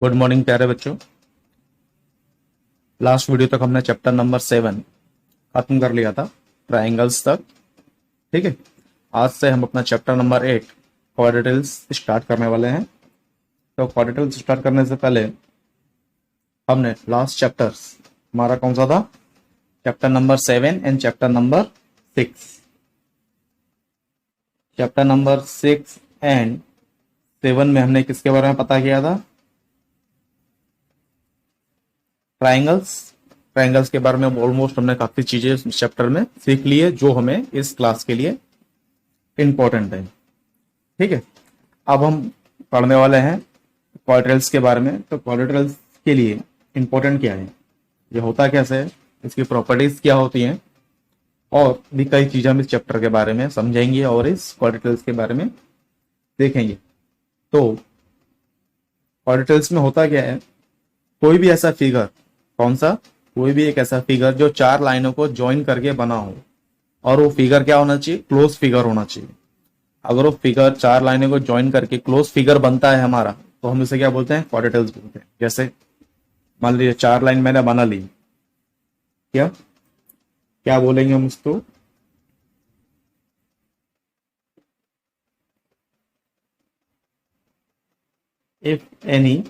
Good morning प्यारे बच्चों। Last video तक हमने चैप्टर नंबर 7 खत्म कर लिया था, ट्राइंगल्स तक। ठीक है, आज से हम अपना चैप्टर नंबर 8 क्वाड्रेटिल्स स्टार्ट करने वाले हैं। तो क्वाड्रेटिल्स स्टार्ट करने से पहले हमने लास्ट चैप्टर्स हमारा कौन सा था, chapter number 7 and chapter number 6। Chapter number 6 and 7 में हमने किसके बारे में पता किया था, ट्राइंगल्स। ट्राइंगल्स के बारे में ऑलमोस्ट हमने काफी चीजें इस चैप्टर में सीख ली है जो हमें इस क्लास के लिए इंपॉर्टेंट है। ठीक है, अब हम पढ़ने वाले हैं क्वाड्रेटिल्स के बारे में। तो क्वाड्रेटिल्स के लिए इंपॉर्टेंट क्या है, ये होता कैसे है, इसकी प्रॉपर्टीज क्या होती हैं, और भी कई चीजें हम इस चैप्टर के बारे में समझेंगे और इस क्वाड्रेटिल्स के बारे में देखेंगे। तो क्वाड्रेटिल्स में होता क्या है, कोई भी ऐसा फिगर, कौन सा, कोई भी एक ऐसा फिगर जो चार लाइनों को ज्वाइन करके बना हो, और वो फिगर क्या होना चाहिए, क्लोज फिगर होना चाहिए। अगर वो फिगर चार लाइनों को ज्वाइन करके क्लोज फिगर बनता है हमारा, तो हम इसे क्या बोलते हैं, क्वाड्रेटिल्स बोलते हैं। जैसे मान लीजिए चार लाइन मैंने बना ली, क्या क्या बोलेंगे हम उसको, if any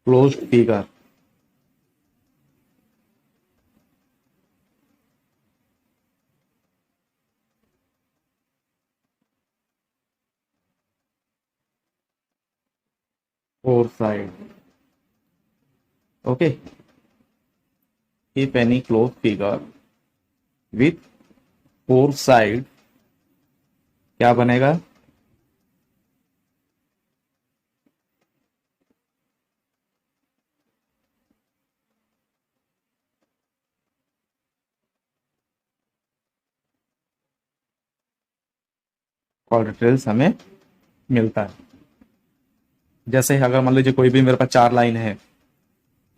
closed figure four side, okay, if any closed figure with four side क्या बनेगा, क्वाड्रेटिल्स हमें मिलता है। जैसे अगर मान लीजिए कोई भी मेरे पास चार लाइन है,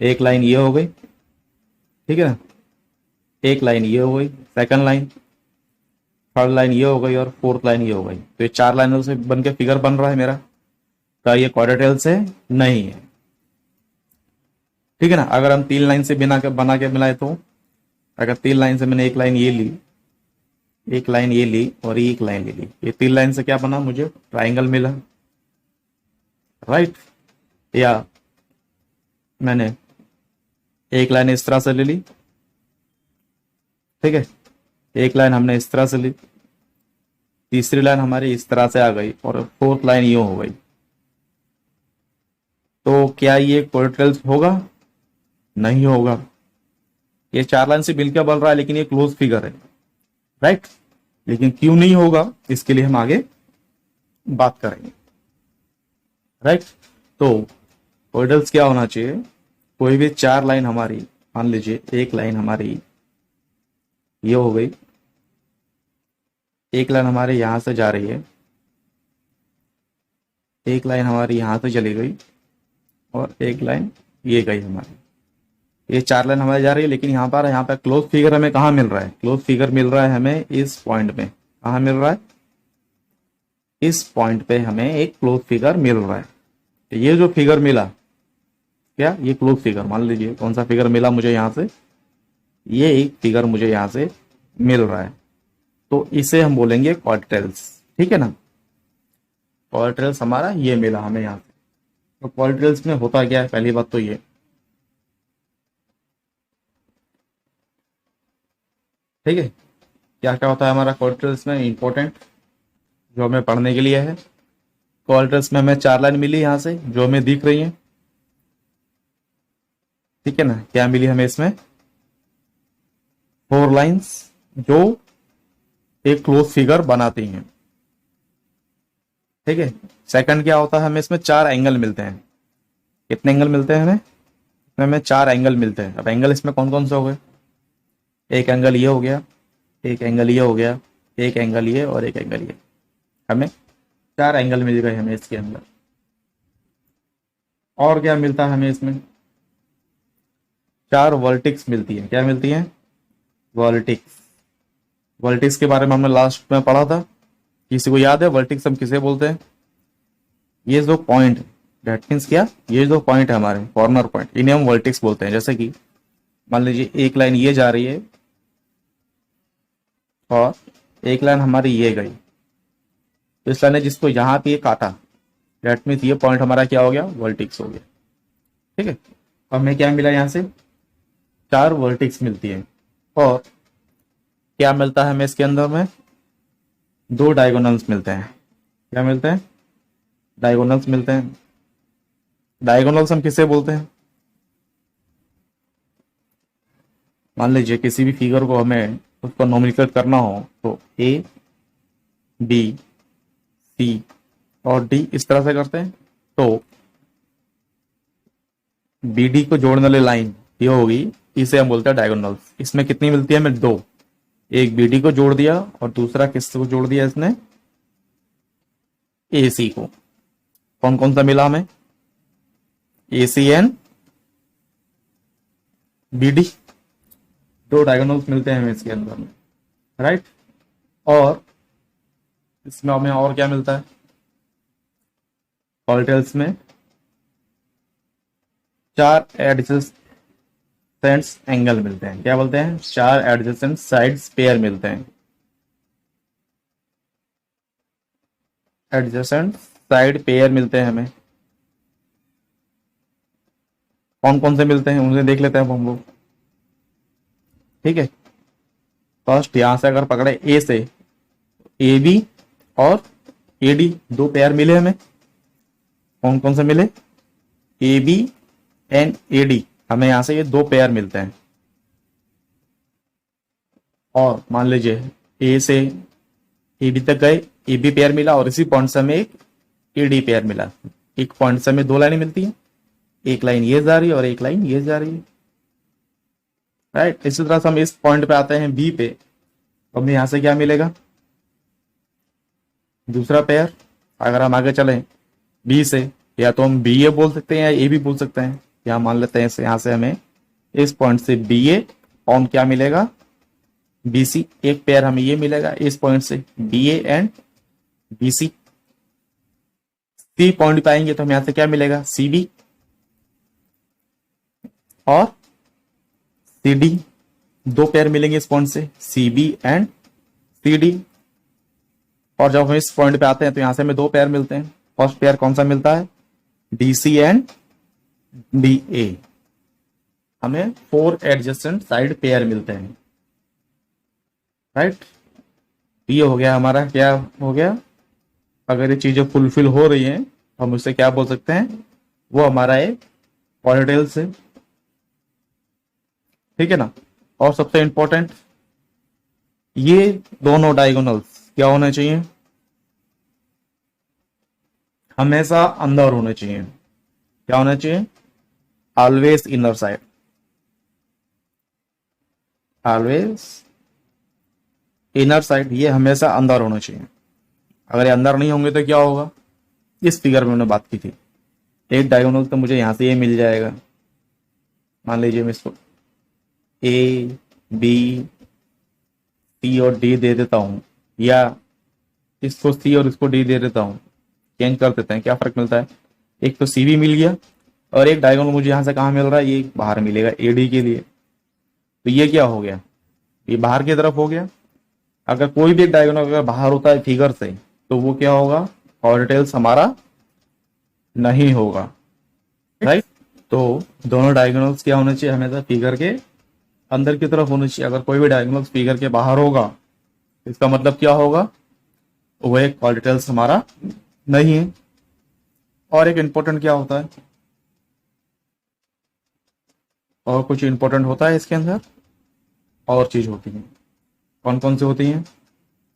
एक लाइन ये हो गई, ठीक है ना, एक लाइन ये हो गई, सेकंड लाइन, थर्ड लाइन ये हो गई, और फोर्थ लाइन ये हो गई। तो ये चार लाइनों से बन के फिगर बन रहा है मेरा, क्या ये क्वाड्रेटिल्स है? नहीं है। ठीक है ना, अगर हम तीन लाइन से बना के मिलाए तो, अगर तीन लाइन से मैंने एक लाइन ये ली, एक लाइन ये ली और एक लाइन ले ली, ये तीन लाइन से क्या बना, मुझे ट्राइंगल मिला, राइट। या मैंने एक लाइन इस तरह से ले ली, ठीक है, एक लाइन हमने इस तरह से ली, तीसरी लाइन हमारी इस तरह से आ गई, और फोर्थ लाइन यूं हो गई। तो क्या ये क्वाड्रेटिल्स होगा? नहीं होगा। ये चार लाइन से मिलकर बन रहा है लेकिन ये क्लोज फिगर है, राइट। लेकिन क्यों नहीं होगा, इसके लिए हम आगे बात करेंगे, राइट। तो क्वाड्रेटिल्स क्या होना चाहिए, कोई भी चार लाइन हमारी, मान लीजिए एक लाइन हमारी ये हो गई, एक लाइन हमारे यहां से जा रही है, एक लाइन हमारी यहां से चली गई, और एक लाइन ये गई हमारी। ये चार लाइन हमारी जा रही है, लेकिन यहाँ पर क्लोज फिगर हमें कहाँ मिल रहा है, क्लोज फिगर मिल रहा है हमें इस पॉइंट में। कहाँ मिल रहा है, इस पॉइंट पे हमें एक क्लोज फिगर मिल रहा है। तो ये जो फिगर मिला, क्या ये क्लोज फिगर, मान लीजिए कौन सा फिगर मिला मुझे यहां से, ये एक फिगर मुझे यहां से मिल रहा है, तो इसे हम बोलेंगे क्वाड्रेटिल्स। ठीक है ना, क्वाड्रेटिल्स हमारा ये मिला हमें यहां से। तो क्वाड्रेटिल्स में होता क्या है, पहली बात तो ये, ठीक है, क्या क्या होता है हमारा क्वाड्रेटिल्स में, इंपॉर्टेंट जो हमें पढ़ने के लिए है। क्वाड्रेटिल्स में हमें चार लाइन मिली यहां से जो हमें दिख रही है, ठीक है ना, क्या मिली हमें इसमें, फोर लाइंस जो एक क्लोज फिगर बनाती हैं। ठीक है, सेकंड क्या होता है, हमें इसमें चार एंगल मिलते हैं। कितने एंगल मिलते हैं हमें, इसमें हमें चार एंगल मिलते हैं। अब एंगल इसमें कौन कौन से हो गए, एक एंगल ये हो गया, एक एंगल ये हो गया, एक एंगल ये, और एक एंगल ये। हमें चार एंगल मिल गए हमें इसके अंदर। और क्या मिलता है हमें इसमें, चार वर्टिक्स मिलती है। क्या मिलती है, वर्टिक्स। वर्टिक्स के बारे में हमने लास्ट में पढ़ा था, किसी को याद है वर्टेक्स हम किसे बोलते हैं? ये जो पॉइंट, दैट मीन्स क्या, ये जो पॉइंट है हमारे कॉर्नर पॉइंट, इन्हें हम वर्टेक्स बोलते हैं। जैसे कि मान लीजिए एक लाइन ये जा रही है और एक लाइन हमारी ये गई, तो इस लाइन ने जिसको यहाँ पे ये काटा, दैट मीन्स ये पॉइंट हमारा क्या हो गया, वर्टेक्स हो गया। ठीक है, अब हमें क्या मिला, यहाँ से 4 वर्टेक्स मिलती है और क्या मिलता है हमें इसके अंदर में, 2 डायगोनल्स मिलते हैं। क्या मिलते हैं? डायगोनल्स मिलते हैं। डायगोनल्स हम किसे बोलते हैं? मान लीजिए किसी भी फिगर को हमें उसको नोमेनक्लेचर करना हो तो ए बी सी और डी इस तरह से करते हैं। तो बी डी को जोड़ने वाली लाइन ये होगी, इसे हम बोलते हैं डायगोनल्स। इसमें कितनी मिलती है हमें? 2। एक बी डी को जोड़ दिया और दूसरा किसको जोड़ दिया इसने, ए सी को। कौन कौन सा मिला हमें? A C and B D, 2 diagonals मिलते हैं हमें इसके अंदर में, राइट। और इसमें हमें और क्या मिलता है, पॉलिटिकल्स में 4 एडजेसेंट एंगल मिलते हैं। क्या बोलते हैं? 4 एडजेसेंट साइड्स पेयर मिलते हैं। एडजेसेंट साइड पेयर मिलते हैं हमें। कौन कौन से मिलते हैं उन्हें देख लेते हैं हम लोग। ठीक है, फर्स्ट यहां से अगर पकड़े ए से, ए बी और ए डी 2 पेयर मिले हमें। कौन कौन से मिले? A B and A D, हमें यहां से ये 2 पेयर मिलते हैं। और मान लीजिए ए से ए बी तक गए, ए बी पेयर मिला और इसी पॉइंट से हमें एक ए डी पेयर मिला। एक पॉइंट से हमें 2 लाइनें मिलती हैं, एक लाइन ये जा रही है और एक लाइन ये जा रही है, राइट। इसी तरह से हम इस पॉइंट पे आते हैं बी पे, तो हमें यहां से क्या मिलेगा, दूसरा पेयर। अगर हम आगे चलें बी से, या तो हम बी ए बोल सकते हैं या ए भी बोल सकते हैं। या मान लेते हैं यहां से हमें इस पॉइंट से बी ए और क्या मिलेगा, बी सी। एक पेयर हमें ये मिलेगा इस पॉइंट से B A and B C. C point पे आएंगे तो हमें यहां से क्या मिलेगा, सी बी और सी डी। 2 पेयर मिलेंगे इस पॉइंट से, C B and C D. और जब हम इस पॉइंट पे आते हैं तो यहां से हमें 2 पेयर मिलते हैं। फर्स्ट पेयर कौन सा मिलता है, D C and D A. हमें 4 एडजेसेंट साइड पेयर मिलते हैं, राइट। ये हो गया हमारा, क्या हो गया, अगर ये चीजें फुलफिल हो रही हैं हम उससे क्या बोल सकते हैं, वो हमारा एक पॉलिटिकल्स है। ठीक है ना। और सबसे इंपॉर्टेंट, ये दोनों डायगोनल्स क्या होने चाहिए, हमेशा अंदर होने चाहिए। क्या होना चाहिए, always inner side, always inner side, ये हमेशा अंदर होना चाहिए। अगर ये अंदर नहीं होंगे तो क्या होगा, इस फिगर में हमने बात की थी, एक डायगोनल तो मुझे यहां से ये मिल जाएगा। मान लीजिए मैं इसको ए बी सी और डी दे देता हूं, या इसको सी और इसको डी दे देता हूं, चेंज कर देते हैं, क्या फर्क मिलता है, एक तो सी भी मिल गया और एक डायगोनल मुझे यहां से कहां मिल रहा है, ये बाहर मिलेगा ए डी के लिए। तो ये क्या हो गया, ये बाहर की तरफ हो गया। अगर कोई भी एक डायगोनल अगर बाहर होता है फिगर से तो वो क्या होगा, ऑर्डिटेल्स हमारा नहीं होगा, राइट। तो दोनों डायगोनल्स क्या होने चाहिए, हमेशा फिगर के अंदर की तरफ होने चाहिए। अगर कोई भी डायगोनल्स फिगर के बाहर होगा इसका मतलब क्या होगा, वो एक ऑर्डिटेल्स हमारा नहीं है। और एक इंपॉर्टेंट क्या होता है, और कुछ इंपॉर्टेंट होता है इसके अंदर, और चीज होती है। कौन कौन सी होती हैं,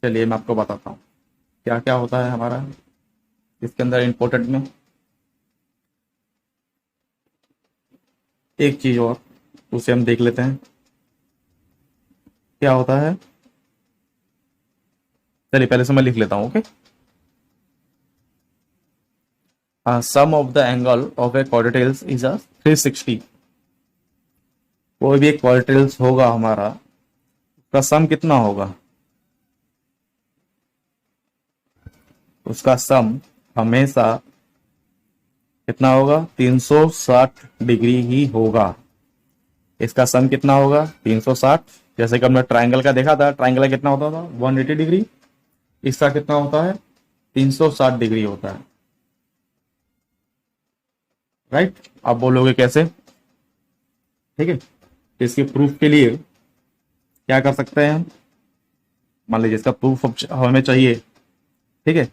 चलिए मैं आपको बताता हूँ क्या क्या होता है हमारा इसके अंदर इंपॉर्टेंट में। एक चीज और, उसे हम देख लेते हैं क्या होता है। चलिए पहले से मैं लिख लेता हूं, okay. Sum of the angle of a quadrilaterals is a 360। कोई भी एक क्वाड्रेटिल्स होगा हमारा, उसका सम कितना होगा, उसका सम हमेशा कितना होगा, 360 डिग्री ही होगा। इसका सम कितना होगा, 360। जैसे कि हमने ट्राइंगल का देखा था, ट्राइंगल का कितना होता था, 180 डिग्री। इसका कितना होता है, 360 डिग्री होता है। राइट, आप बोलोगे कैसे, ठीक है। इसके प्रूफ के लिए क्या कर सकते हैं हम, मान लीजिए इसका प्रूफ हमें चाहिए, ठीक है।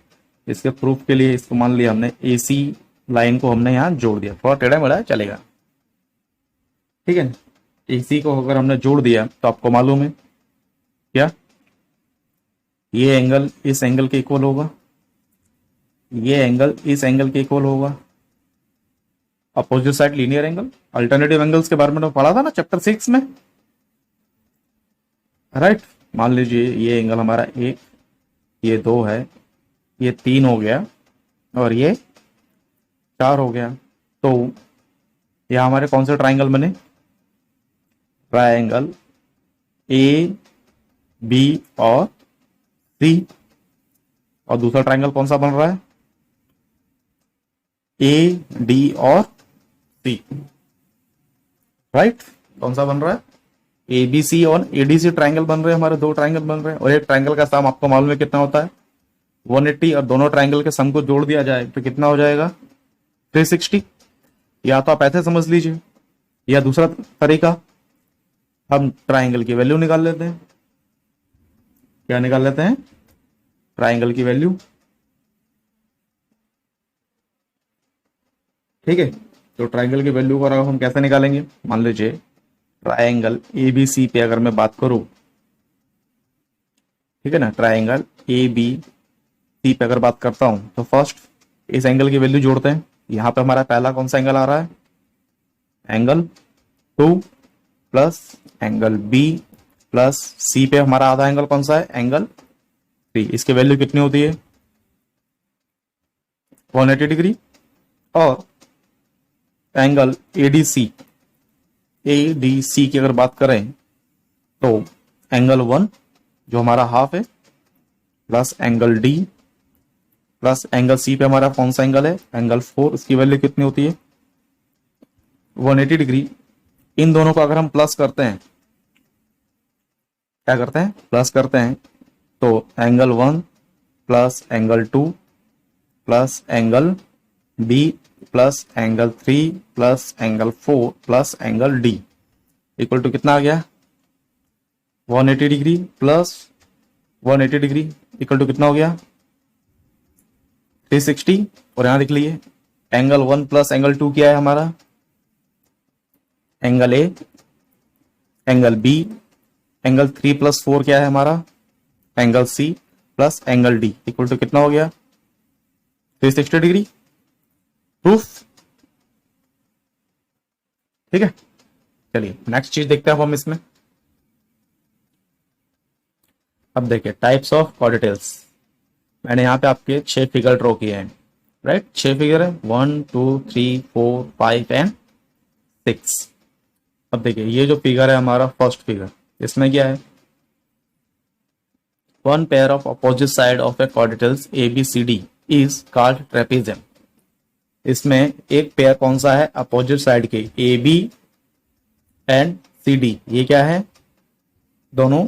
इसके प्रूफ के लिए इसको मान लिया हमने, एसी लाइन को हमने यहाँ जोड़ दिया, थोड़ा टेढ़ा मेढ़ा चलेगा, ठीक है। एसी को अगर हमने जोड़ दिया तो आपको मालूम है क्या, ये एंगल इस एंगल के इक्वल होगा, ये एंगल इस एंगल के इक्वल होगा। Opposite side linear angle, alternative angles के बारे में तो पढ़ा था ना चैप्टर 6 में, राइट। मान लीजिए ये एंगल हमारा 1, ये 2 है, ये 3 हो गया और ये 4 हो गया। तो यह हमारे कौन से ट्राइंगल बने, ट्राइंगल ए बी और सी। और दूसरा ट्राइंगल कौन सा बन रहा है, ए डी और सी, राइट। कौन सा बन रहा है, एबीसी और एडीसी ट्राइंगल बन रहे हैं, हमारे 2 ट्राइंगल बन रहे हैं। और एक ट्राइंगल का सम आपको मालूम है कितना होता है, 180। और दोनों ट्राइंगल के सम को जोड़ दिया जाए तो कितना हो जाएगा, 360। या तो आप ऐसे समझ लीजिए, या दूसरा तरीका, हम ट्राइंगल की वैल्यू निकाल लेते हैं। क्या निकाल लेते हैं, ट्राइंगल की वैल्यू, ठीक है। तो ट्राइंगल की वैल्यू को हम कैसे निकालेंगे, मान लीजिए ट्राइंगल एबीसी पे अगर मैं बात करूं, ठीक है ना, ट्राइंगल एबीसी पे अगर बात करता हूं तो फर्स्ट इस एंगल की वैल्यू जोड़ते हैं। यहां पे हमारा पहला कौन सा एंगल आ रहा है, angle 2 plus angle B plus C पे हमारा आधा एंगल कौन सा है, एंगल 3। इसकी वैल्यू कितनी होती है, 180 डिग्री। और एंगल एडीसी, एडीसी की अगर बात करें तो एंगल 1 जो हमारा हाफ है, plus angle D plus angle C पे हमारा कौन सा एंगल है, एंगल 4। इसकी वैल्यू कितनी होती है, 180 डिग्री। इन दोनों को अगर हम प्लस करते हैं, क्या करते हैं, प्लस करते हैं, तो angle 1 plus angle 2 plus angle B plus angle 3 plus angle 4 plus angle D equal to कितना आ गया, 180 degree plus 180 degree equal to कितना हो गया, 360। और यहां देख लीजिए एंगल 1 प्लस एंगल 2 क्या है हमारा, angle A, angle B, angle 3 plus 4 क्या है हमारा, angle C plus angle D equal to कितना हो गया, 360 डिग्री। प्रूफ, ठीक है। चलिए नेक्स्ट चीज देखते हैं हम इसमें। अब देखिए टाइप्स ऑफ क्वाड्रेटिल्स। मैंने यहाँ पे आपके 6 फिगर ड्रॉ किए हैं, राइट। 6 फिगर है, 1 2 3 4 5 एंड 6। अब देखिए ये जो फिगर है हमारा फर्स्ट फिगर, इसमें क्या है, one pair of opposite side of a quadrilaterals A B C D is called trapezium. इसमें एक पेयर कौन सा है, अपोजिट साइड के, A B and C D, ये क्या है, दोनों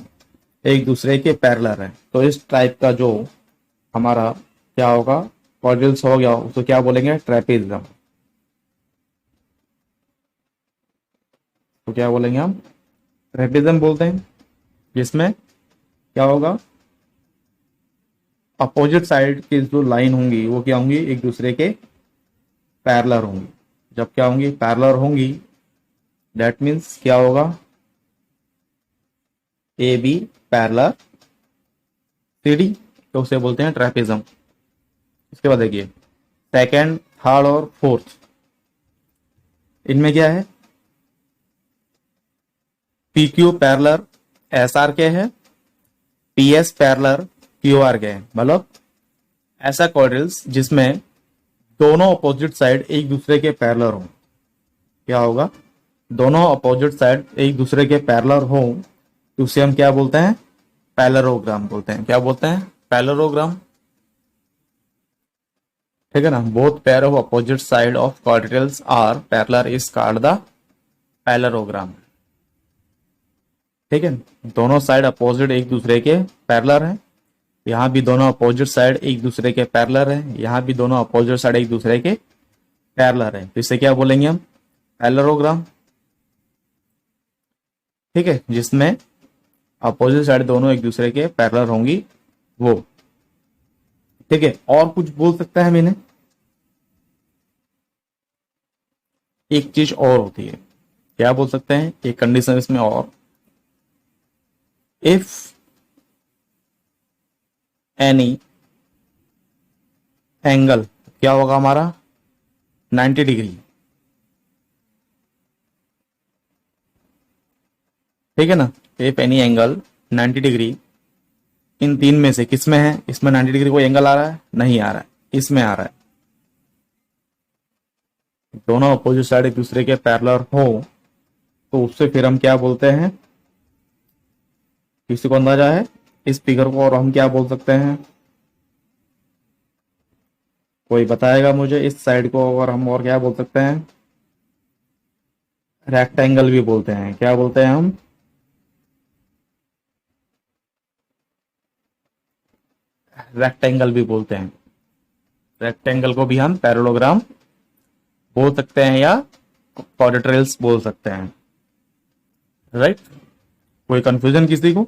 एक दूसरे के पैरेलल है। तो इस टाइप का जो हमारा क्या होगा, क्वाड्रिल्स हो गया, उसको क्या बोलेंगे, ट्रेपेजियम। तो क्या बोलेंगे हम, ट्रेपेजियम बोलते हैं। जिसमें क्या होगा, अपोजिट साइड की जो लाइन होंगी वो क्या होंगी, एक दूसरे के पैरेलल होंगी। जब क्या होंगी, पैरेलल होंगी, दैट मीन्स क्या होगा, A B parallel C D, तो उसे बोलते हैं ट्रेपेजियम। इसके बाद देखिए सेकंड, थर्ड और फोर्थ, इनमें क्या है, P Q parallel S R के है, P S parallel Q R के है। मतलब ऐसा क्वाड्रिल्स जिसमें दोनों अपोजिट साइड एक दूसरे के पैरेलल हो, क्या होगा, दोनों अपोजिट साइड एक दूसरे के पैरेलल हो, तो उसे हम क्या बोलते हैं, पैरेललोग्राम बोलते हैं। क्या बोलते हैं, पैरेललोग्राम। ठीक है ना, both pair of opposite side of quadrilaterals are parallel is called the parallelogram. ठीक है, दोनों साइड अपोजिट एक दूसरे के पैरेलल हैं, यहाँ भी दोनों अपोजिट साइड एक दूसरे के पैरेलल हैं, यहाँ भी दोनों अपोजिट साइड एक दूसरे के पैरेलल हैं, तो इसे क्या बोलेंगे हम, पैरेललोग्राम। ठीक है, जिसमें अपोजिट साइड दोनों एक दूसरे के पैरेलल होंगी वो। ठीक है, और कुछ बोल सकता है मैंने, एक चीज और होती है, क्या बोल सकते हैं, एक कंडीशन इसमें और, इफ एनी एंगल क्या होगा हमारा 90 डिग्री। ठीक है ना, इफ एनी एंगल 90 डिग्री, इन तीन में से किस में है, इसमें 90 डिग्री कोई एंगल आ रहा है, नहीं आ रहा है, इसमें आ रहा है, दोनों अपोजिट साइड एक दूसरे के पैरेलल हो, तो उससे फिर हम क्या बोलते हैं, किसी को अंदाजा है इस फिगर को और हम क्या बोल सकते हैं, कोई बताएगा मुझे इस साइड को, और हम और क्या बोल सकते हैं, रेक्टेंगल भी बोलते हैं, क्या बोलते हैं हम, रेक्टेंगल भी बोलते हैं, रेक्टेंगल को भी हम पैरेललोग्राम बोल सकते हैं या क्वाड्रिलस बोल सकते हैं। राइट, कोई कंफ्यूजन किसी को?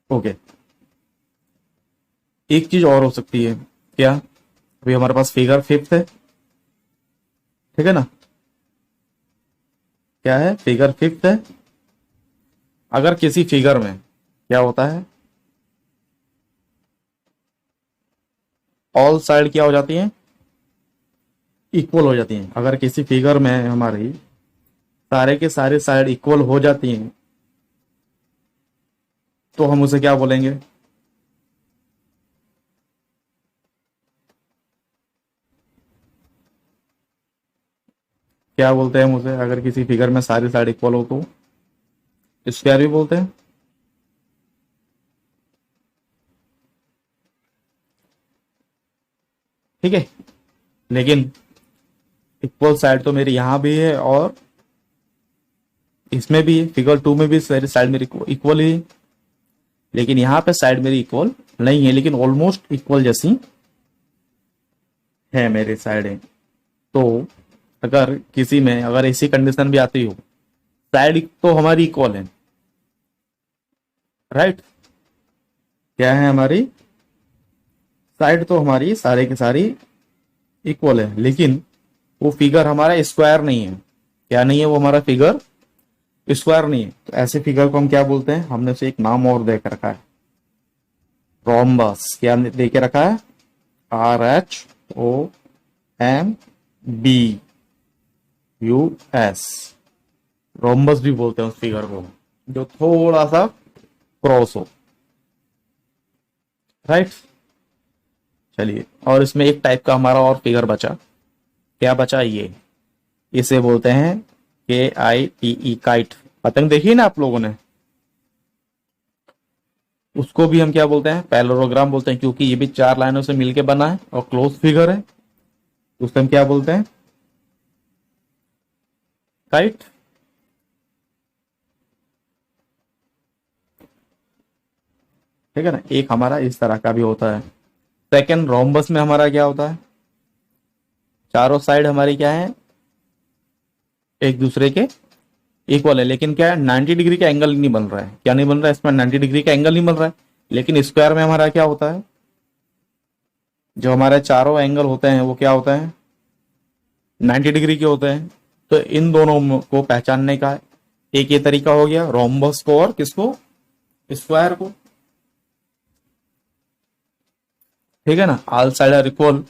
ओके, एक चीज और हो सकती है, क्या, अभी हमारे पास फिगर 5 है, ठीक है ना, क्या है, फिगर 5 है। अगर किसी फिगर में क्या होता है, ऑल साइड क्या हो जाती है, इक्वल हो जाती हैं। अगर किसी फिगर में हमारी सारे के सारे साइड इक्वल हो जाती हैं, तो हम उसे क्या बोलेंगे, क्या बोलते हैं हम उसे, अगर किसी फिगर में सारी साइड इक्वल हो तो स्क्वायर भी बोलते हैं। ठीक है, लेकिन इक्वल साइड तो मेरी यहां भी है और इसमें भी है, फिगर 2 में भी सारी साइड मेरी इक्वल ही है, लेकिन यहां पे साइड मेरी इक्वल नहीं है, लेकिन ऑलमोस्ट इक्वल जैसी है मेरी साइडें। तो अगर किसी में अगर ऐसी कंडीशन भी आती हो, साइड तो हमारी इक्वल है, राइट, क्या है हमारी साइड तो हमारी सारे की सारी इक्वल है, लेकिन वो फिगर हमारा स्क्वायर नहीं है, क्या नहीं है, वो हमारा फिगर स्क्वायर नहीं है, तो ऐसे फिगर को हम क्या बोलते हैं, हमने उसे एक नाम और देकर रखा है, रोम्बस। क्या देके रखा है, RHOMBUS, रोम्बस भी बोलते हैं उस फिगर को जो थोड़ा सा क्रॉस हो। राइट, चलिए, और इसमें एक टाइप का हमारा और फिगर बचा, क्या बचा, ये इसे बोलते हैं KITE, काइट, पतंग देखी ना आप लोगों ने, उसको भी हम क्या बोलते हैं, पैरेललोग्राम बोलते हैं, क्योंकि ये भी 4 लाइनों से मिलके बना है और क्लोज फिगर है, उसे हम क्या बोलते हैं, काइट। ठीक है ना, एक हमारा इस तरह का भी होता है। सेकंड, रोम्बस में हमारा क्या होता है, चारों साइड हमारी क्या है, एक दूसरे के इक्वल है, लेकिन क्या है, 90 डिग्री का एंगल नहीं बन रहा है, क्या नहीं बन रहा है, इसमें 90 डिग्री का एंगल नहीं बन रहा है, लेकिन स्क्वायर में हमारा क्या होता है, जो हमारे चारों एंगल होते हैं वो क्या होता है, 90 डिग्री के होते हैं। तो इन दोनों को पहचानने का एक ये तरीका हो गया, रोम्बस को और किसको, स्क्वायर को। ठीक है ना, ऑल साइड आर इक्वल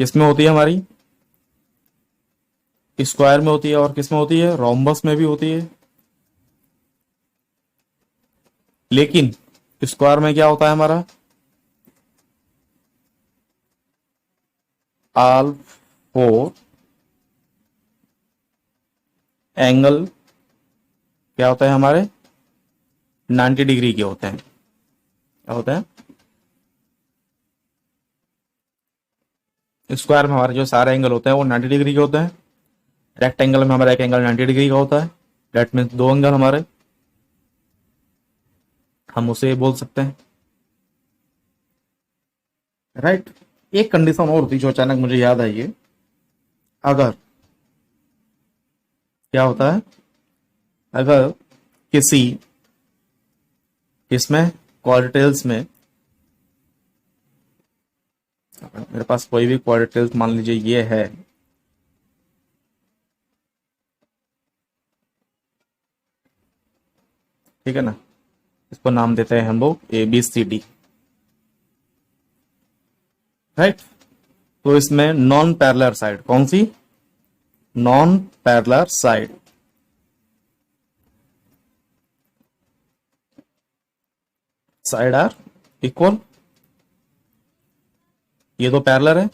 किसमें होती है हमारी, स्क्वायर में होती है, और किसमें होती है, रोम्बस में भी होती है। लेकिन स्क्वायर में क्या होता है हमारा, ऑल 4 एंगल क्या होता है हमारे, 90 डिग्री के होते हैं, क्या होते हैं, स्क्वायर में हमारे जो सारे एंगल होते हैं वो 90 डिग्री के होते हैं, रेक्टेंगल में हमारा एक एंगल 90 डिग्री का होता है, डेट मीन्स दो एंगल हमारे, हम उसे बोल सकते हैं, राइट। एक कंडीशन और थी जो अचानक मुझे याद आई है, अगर क्या होता है, अगर किसी इसमें क्वाड्रेटिल्स में, मेरे पास कोई भी क्वाड्रेटिल्स मान लीजिए ये है, ठीक है ना, इसको नाम देते हैं हम लोग ABCD, राइट। तो इसमें नॉन पैरेलल साइड कौन सी, non parallel side, side are equal, ये दो पैरेलल है,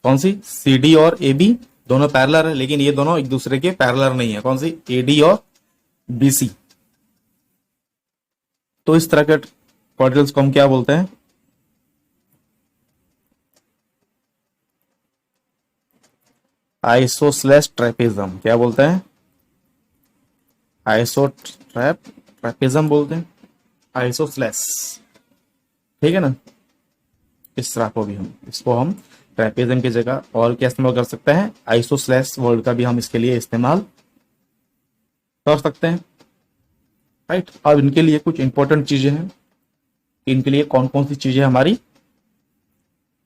कौन सी, CD और AB दोनों पैरेलल है, लेकिन ये दोनों एक दूसरे के पैरेलल नहीं है, कौन सी, AD और BC। तो इस तरह के क्वाड्रिल्स को हम क्या बोलते हैं, आइसोस्लेस ट्रेपेजम, क्या बोलते हैं, ट्रेपेजम बोलते हैं, आइसोस्लेस, ठीक है ना। इस तरह को भी हम इसको हम ट्रेपेजम की जगह और क्या इस्तेमाल कर सकते हैं, आइसोस्लेस वर्ड का भी हम इसके लिए इस्तेमाल कर सकते हैं, राइट। अब इनके लिए कुछ इंपॉर्टेंट चीजें हैं, इनके लिए कौन कौन सी चीजें हमारी,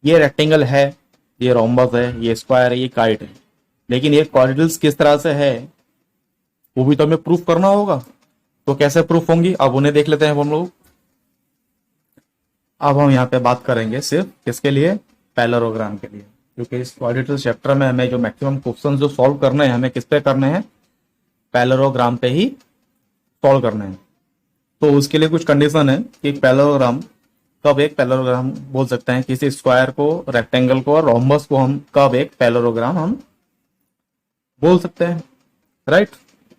ये रेक्टेंगल है, ये रोम्बस है, ये स्क्वायर है, ये काइट है, लेकिन ये क्वाड्रिल्स किस तरह से है वो भी तो हमें प्रूफ करना होगा। तो कैसे प्रूफ होंगी, अब उन्हें देख लेते हैं हम लोग। अब हम यहाँ पे बात करेंगे सिर्फ किसके लिए, पैरेललोग्राम के लिए, क्योंकि इस क्वाड्रेटिक चैप्टर में हमें जो मैक्सिमम क्वेश्चन जो सॉल्व करने हैं हमें किस पे करने हैं, पैरेललोग्राम पे ही सॉल्व करने हैं। तो उसके लिए कुछ कंडीशन है कि पैरेललोग्राम, कब एक पैरेललोग्राम बोल सकते हैं, किसी स्क्वायर को, रेक्टेंगल को और रोम्बस को हम कब एक पैरेललोग्राम हम बोल सकते हैं, राइट।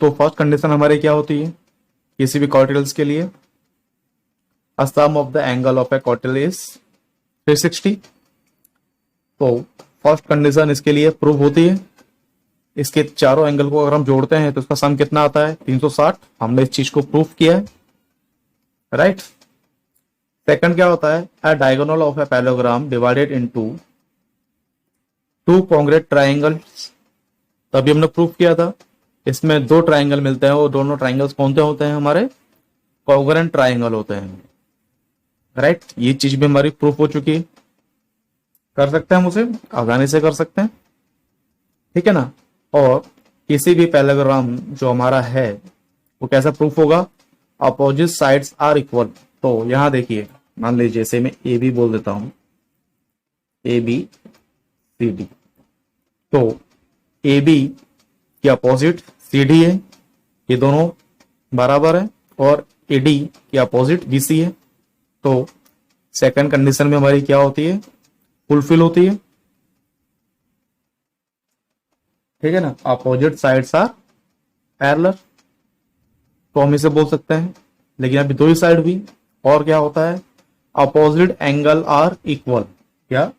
तो फर्स्ट कंडीशन हमारी क्या होती है, किसी भी क्वाड्रिल्स के लिए sum of the angle of a quadrilateral is 360। तो फर्स्ट कंडीशन इसके लिए प्रूव होती है, इसके चारों एंगल को अगर हम जोड़ते हैं तो इसका सम कितना आता है, 360। हमने इस चीज को प्रूफ किया है, राइट। सेकंड क्या होता है, अ diagonal of a parallelogram divided into to congruent triangles, तभी हमने प्रूफ किया था, इसमें दो ट्राइंगल मिलते हैं, वो दोनों ट्राइंगल्स कौन से होते हैं, हमारे कॉन्ग्रेंट ट्राइंगल होते हैं, राइट। ये चीज भी हमारी प्रूफ हो चुकी है, कर सकते हैं हम उसे आसानी से कर सकते हैं, ठीक है ना। और किसी भी पैरेललोग्राम जो हमारा है वो कैसा प्रूफ होगा, अपोजिट साइड्स आर इक्वल। तो यहां देखिए, मान लीजिए जैसे मैं AB बोल देता हूं, ABCD, तो AB की अपोजिट CD है, ये दोनों बराबर है, और AD की अपोजिट BC है। तो सेकंड कंडीशन में हमारी क्या होती है, फुलफिल होती है, ठीक है ना, अपोजिट साइड्स आर पैरेलल, तो हम इसे बोल सकते हैं। लेकिन अभी दो ही साइड हुई, और क्या होता है, अपोजिट एंगल आर इक्वल, क्या,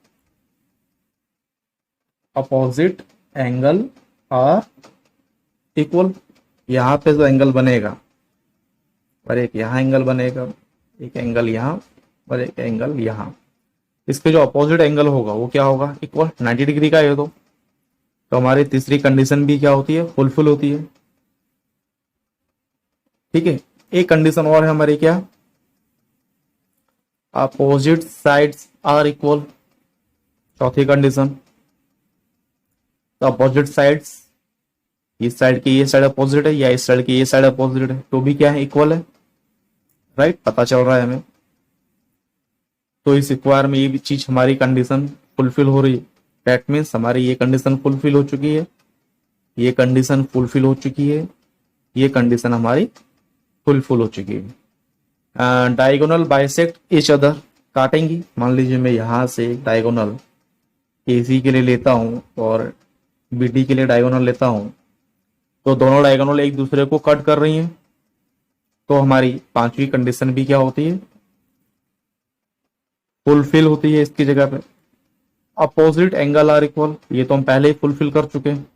अपोजिट एंगल आर इक्वल। यहां पे जो एंगल बनेगा, और एक यहां एंगल बनेगा, एक एंगल यहां और एक एंगल यहां, इसके जो अपोजिट एंगल होगा वो क्या होगा, इक्वल, 90 डिग्री का है। तो हमारी तीसरी कंडीशन भी क्या होती है, फुलफिल होती है, ठीक है। एक कंडीशन और है हमारी, क्या, अपोजिट साइड्स आर इक्वल, चौथी कंडीशन। तो अपोजिट साइड्स, इस साइड की ये साइड अपोजिट है या इस साइड की ये साइड अपोजिट है, तो भी क्या है, इक्वल है, राइट, पता चल रहा है हमें। तो इस स्क्वायर में ये भी चीज हमारी कंडीशन फुलफिल हो रही है, दैट मीन्स हमारी ये कंडीशन फुलफिल हो चुकी है, ये कंडीशन फुलफिल हो चुकी है, ये कंडीशन हमारी फुलफिल हो चुकी है। डायगोनल बाइसेक्ट ईच अदर, काटेंगी, मान लीजिए मैं यहां से डायगोनल AC के लिए लेता हूं और BD के लिए डायगोनल लेता हूं, तो दोनों डायगोनल एक दूसरे को कट कर रही हैं, तो हमारी पांचवी कंडीशन भी क्या होती है, फुलफिल होती है इसकी जगह पे, अपोजिट एंगल आर इक्वल, ये तो हम पहले ही फुलफिल कर चुके हैं,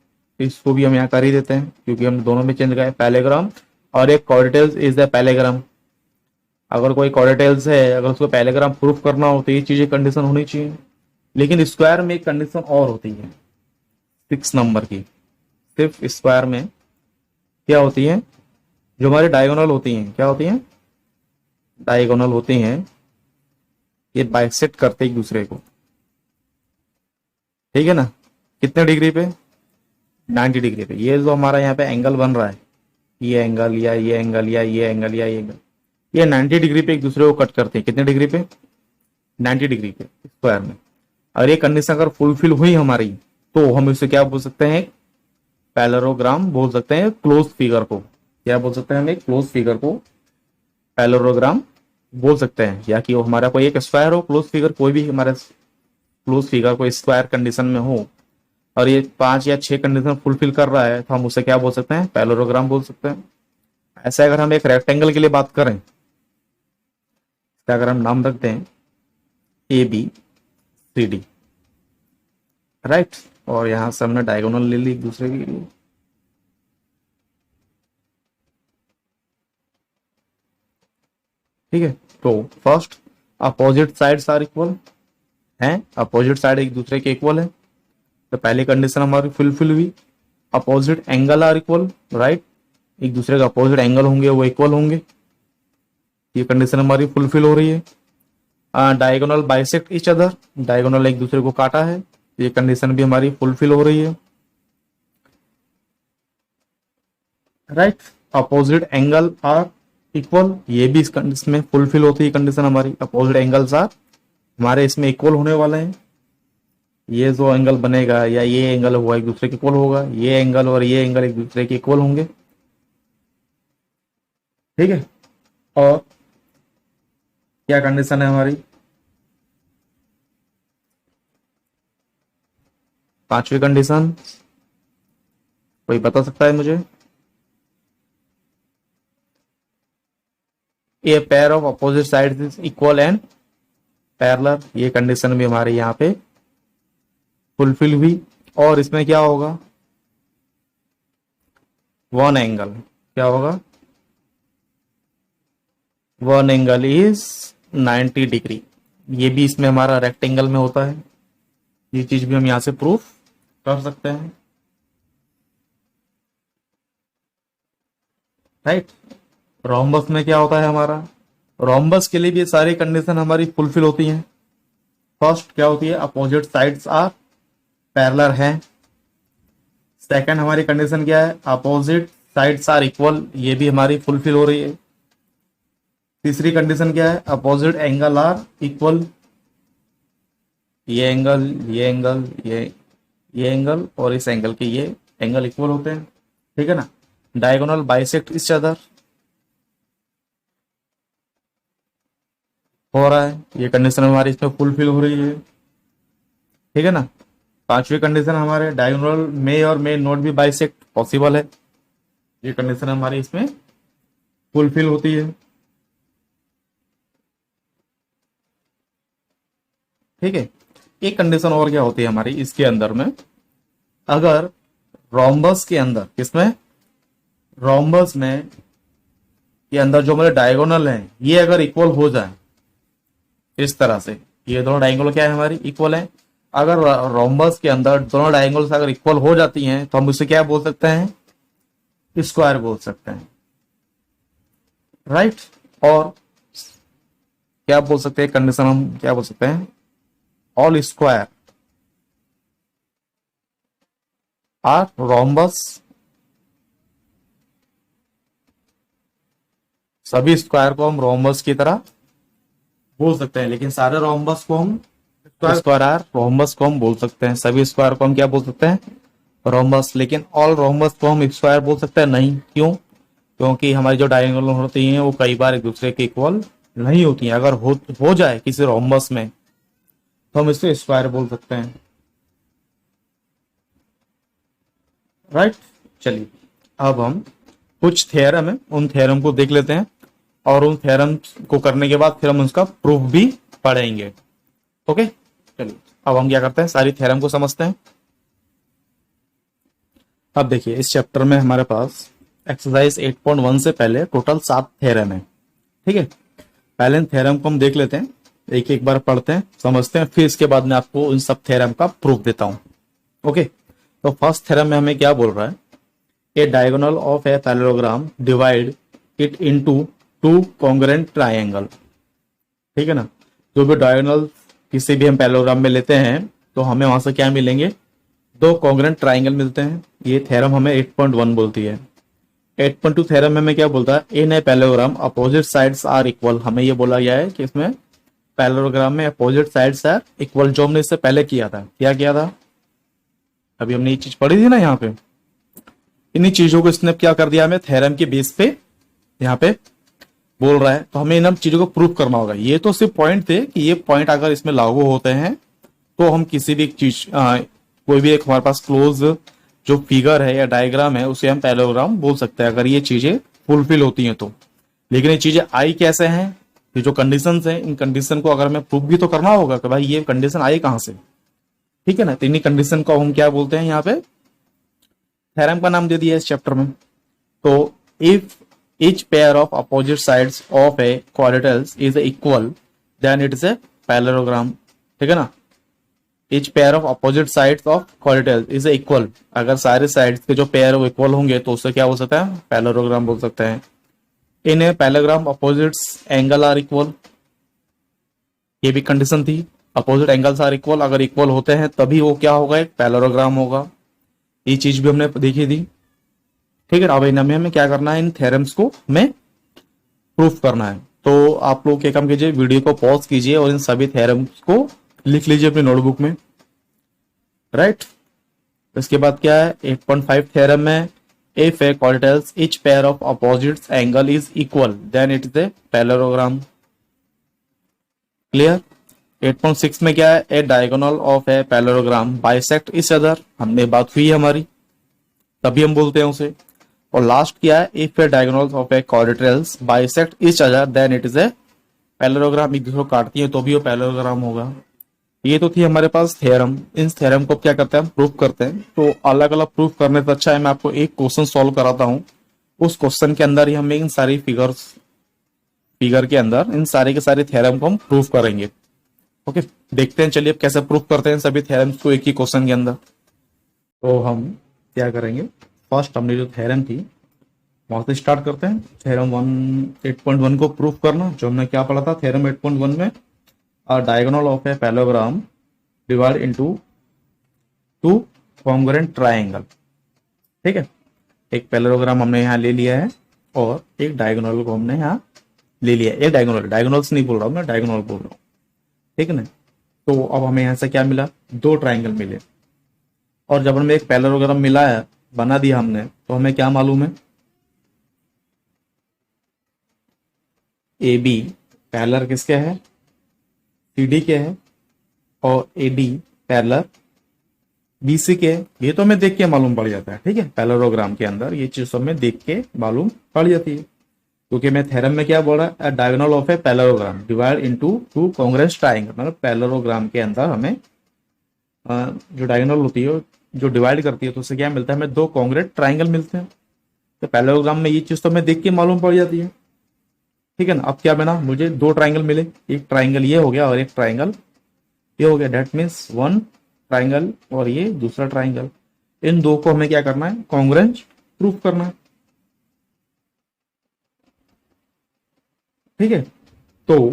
इसको भी हम यहाँ कर ही देते हैं क्योंकि हम दोनों में चेंज गए, पैरेग्राम और एक क्वाड्रेटिल्स इज द पैरेग्राम। अगर कोई क्वाड्रेटिल्स है, अगर उसको पैरेग्राम प्रूफ करना हो तो ये चीजें कंडीशन होनी चाहिए। लेकिन स्क्वायर में एक कंडीशन और होती है 6 नंबर की, सिर्फ स्क्वायर में क्या होती है, जो हमारी डायगोनल होती हैं, क्या होती हैं, डायगोनल होती हैं, ये बाइसेक्ट करते एक दूसरे को, ठीक है ना, कितने डिग्री पे, 90 डिग्री पे। ये जो हमारा यहाँ पे एंगल बन रहा है, ये एंगल या ये एंगल या ये एंगल या ये एंगल, ये 90 डिग्री पे एक दूसरे को कट करते हैं। कितने डिग्री पे, 90 डिग्री पे स्क्वायर में। और ये कंडीशन अगर फुलफिल हुई हमारी तो हम इसे क्या बोल सकते हैं, पैरेललोग्राम बोल सकते हैं। क्लोज फिगर को क्या बोल सकते हैं, हम एक क्लोज फिगर को पैरेललोग्राम बोल सकते हैं, या कि वो हमारा कोई एक स्क्वायर हो, क्लोज फिगर कोई भी हमारे क्लोज फिगर को स्क्वायर कंडीशन में हो और ये 5 या 6 कंडीशन फुलफिल कर रहा है तो हम उसे क्या बोल सकते हैं, पैरेललोग्राम बोल सकते हैं। ऐसे अगर हम एक रेक्टेंगल के लिए बात करें, अगर हम नाम रखते हैं ABCD, राइट, और यहां से हमने डायगोनल ले ली एक दूसरे के लिए, ठीक है। तो first opposite sides are equal हैं, अपोजिट साइड एक दूसरे के इक्वल है, तो पहली कंडीशन हमारी फुलफिल हुई। Opposite angle are equal, right, एक दूसरे का अपोजिट एंगल होंगे वो इक्वल होंगे, ये कंडीशन हमारी फुलफिल हो रही है। Diagonal bisect each other, diagonal एक दूसरे को काटा है, ये कंडीशन भी हमारी फुलफिल हो रही है, right. Opposite angle are equal, ये भी इस कंडीशन में फुलफिल होती है कंडीशन हमारी, अपोजिट एंगल्स आर हमारे इसमें इक्वल होने वाले हैं। ये जो एंगल बनेगा या ये एंगल हुआ एक दूसरे के इक्वल होगा, ये एंगल और ये एंगल एक दूसरे के इक्वल होंगे, ठीक है। और क्या कंडीशन है हमारी, पांचवी कंडीशन, कोई बता सकता है मुझे, a pair of opposite sides is equal and parallel, ये कंडीशन भी हमारे यहाँ पे फुलफिल हुई। और इसमें क्या होगा, वन एंगल, क्या होगा, वन एंगल इज 90 डिग्री, ये भी इसमें हमारा रेक्टेंगल में होता है, ये चीज भी हम यहां से प्रूफ कर सकते हैं, राइट। रोम्बस में क्या होता है हमारा, रोम्बस के लिए भी ये सारी कंडीशन हमारी फुलफिल होती हैं। फर्स्ट क्या होती है, अपोजिट साइड्स आर पैरेलल है। सेकंड हमारी कंडीशन क्या है, अपोजिट साइड्स आर इक्वल, ये भी हमारी फुलफिल हो रही है। तीसरी कंडीशन क्या है, अपोजिट एंगल आर इक्वल, ये एंगल ये एंगल ये एंगल और इस एंगल के ये एंगल इक्वल होते हैं, ठीक है ना। डायगोनल बाइसेक्ट ईच अदर हो रहा है, ये कंडीशन हमारी इसमें फुलफिल हो रही है, ठीक है ना। पांचवी कंडीशन हमारे डायगोनल मे और may not be bisect possible है, ये कंडीशन हमारी इसमें फुलफिल होती है, ठीक है। एक कंडीशन और क्या होती है हमारी इसके अंदर में, अगर रोम्बस के अंदर, किसमें, रोम्बस में ये अंदर जो हमारे डायगोनल है ये अगर इक्वल हो जाए इस तरह से, ये दोनों डायगोनल क्या है हमारी इक्वल है, अगर रोम्बस के अंदर दोनों डायगोनल्स अगर इक्वल हो जाती हैं तो हम उसे क्या बोल सकते हैं, स्क्वायर बोल सकते हैं, राइट। और क्या बोल सकते हैं कंडीशन, हम क्या बोल सकते हैं, ऑल स्क्वायर आर रोम्बस, सभी स्क्वायर को हम रोम्बस की तरह बोल सकते हैं, लेकिन सारे रोम्बस को हम स्क्वायर आर रोम्बस को हम बोल सकते हैं, सभी स्क्वायर को हम क्या बोल सकते हैं, रोम्बस। लेकिन ऑल रोम्बस को हम स्क्वायर बोल सकते हैं नहीं, क्यों, क्योंकि हमारी जो डायगोनल होती हैं वो कई बार एक दूसरे के इक्वल नहीं होती हैं। अगर हो जाए किसी रोम्बस में तो हम इसे स्क्वायर बोल सकते हैं, राइट। चलिए अब हम कुछ थ्योरम है उन थ्योरम को देख लेते हैं और उन थ्योरम को करने के बाद फिर हम उसका प्रूफ भी पढ़ेंगे, ओके। चलिए अब हम क्या करते हैं, सारी थ्योरम को समझते हैं। अब देखिए इस चैप्टर में हमारे पास एक्सरसाइज 8.1 से पहले टोटल 7 थ्योरम है। ठीक है, पहले इन थ्योरम को हम देख लेते हैं, एक एक बार पढ़ते हैं, समझते हैं, फिर इसके बाद में आपको इन सब थ्योरम का प्रूफ देता हूं। ओके, तो फर्स्ट थ्योरम में हमें क्या बोल रहा है, a diagonal of a parallelogram divide it into two congruent triangle. ठीक है ना, जो भी डायगोनल किसी भी हम पैरेललोग्राम में लेते हैं तो हमें वहां से क्या मिलेंगे, दो कॉन्ग्रुएंट ट्रायंगल मिलते हैं। ये थ्योरम हमें 8.1 बोलती है। 8.2 थ्योरम में हमें क्या बोलता है, in a parallelogram opposite sides are equal. हमें ये बोला गया है कि इसमें पैरेललोग्राम में अपोजिट साइड्स आर इक्वल, जो हमने इससे पहले किया था। क्या किया था, अभी हमने ये चीज पढ़ी थी ना यहाँ पे। इन्हीं चीजों को इसने क्या कर दिया, हमें थ्योरम के बेस पे यहाँ पे बोल रहा है, तो हमें इन चीजों को प्रूव करना होगा। ये तो सिर्फ पॉइंट थे कि ये पॉइंट अगर इसमें लागू होते हैं तो हम किसी भी चीज कोई भी एक हमारे पास क्लोज जो फिगर है या डायग्राम है उसे हम पैरेललोग्राम बोल सकते हैं, अगर ये चीजें फुलफिल होती हैं तो। लेकिन ये चीजें आई कैसे हैं, ये जो कंडीशंस हैं, इन कंडीशन को अगर हमें प्रूव भी तो करना होगा कि भाई ये कंडीशन आई कहां से। ठीक है ना, तो इन्हीं कंडीशन को हम क्या बोलते हैं, यहाँ पे थ्योरम का नाम दे दिया है इस चैप्टर में। तो if each pair of opposite sides of a quadrilateral is equal then it is a parallelogram। ठीक है ना, each pair of opposite sides of quadrilateral is equal, अगर सारे साइड्स के जो पेयर वो इक्वल होंगे तो उससे क्या हो सकता है, पैरेललोग्राम बोल सकते हैं। In a parallelogram opposites angle are equal, ये भी कंडीशन थी, अपोजिट एंगल्स आर इक्वल, अगर इक्वल होते हैं तभी वो क्या होगा, एक पैरेललोग्राम होगा। ये चीज भी हमने देखी थी। ठीक है, अब इनमें हमें क्या करना है, इन थ्योरम्स को हमें प्रूफ करना है। तो आप लोग क्या काम कीजिए, वीडियो को पॉज कीजिए और इन सभी थ्योरम्स को लिख लीजिए अपनी नोटबुक में। राइट, इसके बाद क्या है, 8.5 थ्योरम में if a quadrilaterals each pair of opposites angle is equal then it is a parallelogram. Clear. 8.6 में क्या है, a diagonal of a parallelogram bisect each other, हमने बात हुई हमारी, तभी हम बोलते हैं उसे। और लास्ट क्या है, if A diagonals of A quadrilaterals bisect each other than it is a parallelogram, एक दूसरे को काटती है तो भी वो पैरेललोग्राम होगा। ये तो थी हमारे पास थ्योरम। इन थ्योरम को क्या करते हैं, हम प्रूफ करते हैं। तो अलग अलग प्रूफ करने से अच्छा है मैं आपको एक क्वेश्चन सॉल्व कराता हूं, उस क्वेश्चन के अंदर ही हम इन सारी फिगर के अंदर इन सारे के सारे थ्योरम को हम प्रूफ करेंगे। ओके, देखते हैं चलिए अब कैसे प्रूफ करते हैं सभी थ्योरम्स को एक ही क्वेश्चन के अंदर। तो हम क्या करेंगे, फर्स्ट हमने जो थ्योरम थी वहां से स्टार्ट करते हैं। थ्योरम 8.1 को प्रूफ करना, जो हमने क्या पढ़ा था थ्योरम 8.1 में, diagonal of a parallelogram divide into two congruent triangle. ठीक है, एक पैरेललोग्राम हमने यहाँ ले लिया है और एक डायगोनल को हमने यहाँ ले लिया है। एक डायगोनल्स नहीं बोल रहा हूँ मैं, डायगोनल बोल रहा हूँ। ठीक है ना, तो अब हमें यहाँ से क्या मिला, दो ट्रायंगल मिले। और जब हमें एक पैरेललोग्राम मिला है, बना दिया हमने, तो हमें क्या मालूम है, ए बी पैरेलल किसके है, सी डी के है, और A D parallel B C के है। ये तो हमें देख के मालूम पड़ जाता है। ठीक है, पैरेललोग्राम के अंदर ये चीज हमें देख के मालूम पड़ जाती है, क्योंकि मैं थ्योरम में क्या बोल रहा है, diagonal of a parallelogram divide into two congruent triangle, मतलब पैरेललोग्राम के अंदर हमें जो डायगोनल होती है जो डिवाइड करती है तो उससे क्या मिलता है, हमें दो कॉन्ग्रुएंट ट्रायंगल मिलते हैं। तो पैरेललोग्राम में ये चीज तो हमें देख के मालूम पड़ जाती है। ठीक है ना, अब क्या बना, मुझे दो ट्रायंगल मिले, एक ट्रायंगल ये हो गया और एक ट्रायंगल ये हो गया, दैट मीन्स वन ट्रायंगल और ये दूसरा ट्रायंगल। इन दो को हमें क्या करना है, कॉन्ग्रुएंट प्रूफ करना है। ठीक है, तो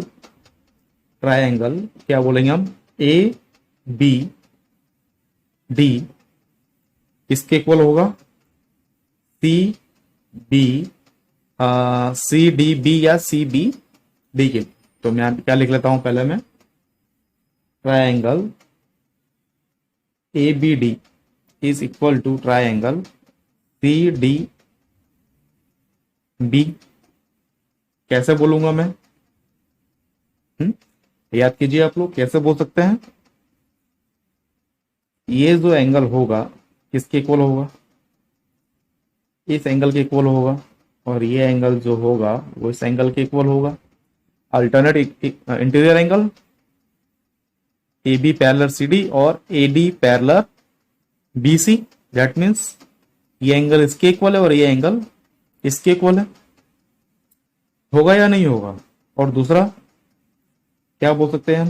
ट्रायंगल क्या बोलेंगे हम, ए बी डी किसके इक्वल होगा, सी डी बी या सी बी डी के। तो मैं क्या लिख लेता हूं, पहले मैं triangle A B D is equal to triangle C D B. कैसे बोलूंगा मैं, याद कीजिए आप लोग, कैसे बोल सकते हैं, ये जो एंगल होगा किसके इक्वल होगा, इस एंगल के इक्वल होगा, और ये एंगल जो होगा वो इस एंगल के इक्वल होगा। Alternate interior angle A B parallel C D और A D parallel B C, that means ये एंगल इसके इक्वल है और ये एंगल इसके इक्वल है, होगा या नहीं होगा। और दूसरा क्या बोल सकते हैं हम,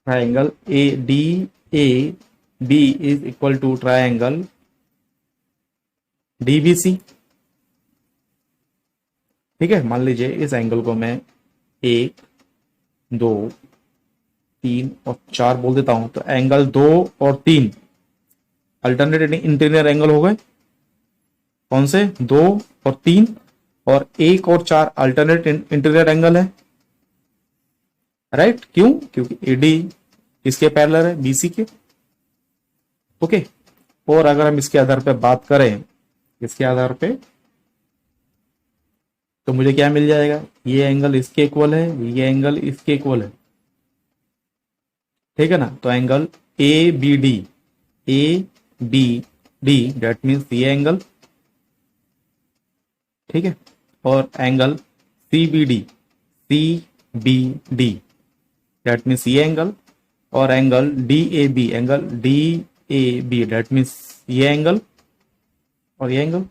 triangle A D A B is equal to triangle D B C. ठीक है, मान लीजिए इस एंगल को मैं 1 2 3 और 4 बोल देता हूं, तो एंगल 2 और 3 अल्टरनेट इंटीरियर एंगल हो गए। कौन से? 2 और 3, और 1 और 4 अल्टरनेट इंटीरियर एंगल है, राइट। क्यों? क्योंकि एडी इसके पैरेलल है बीसी के। ओके, और अगर हम इसके आधार पे बात करें, इसके आधार पे, तो मुझे क्या मिल जाएगा, ये एंगल इसके इक्वल है, ये एंगल इसके इक्वल है। ठीक है ना, तो angle A B D, A B D that means ये एंगल, ठीक है, और angle C B D, C B D that means ये एंगल, और angle D A B, angle D A B that means ये एंगल और ये angle,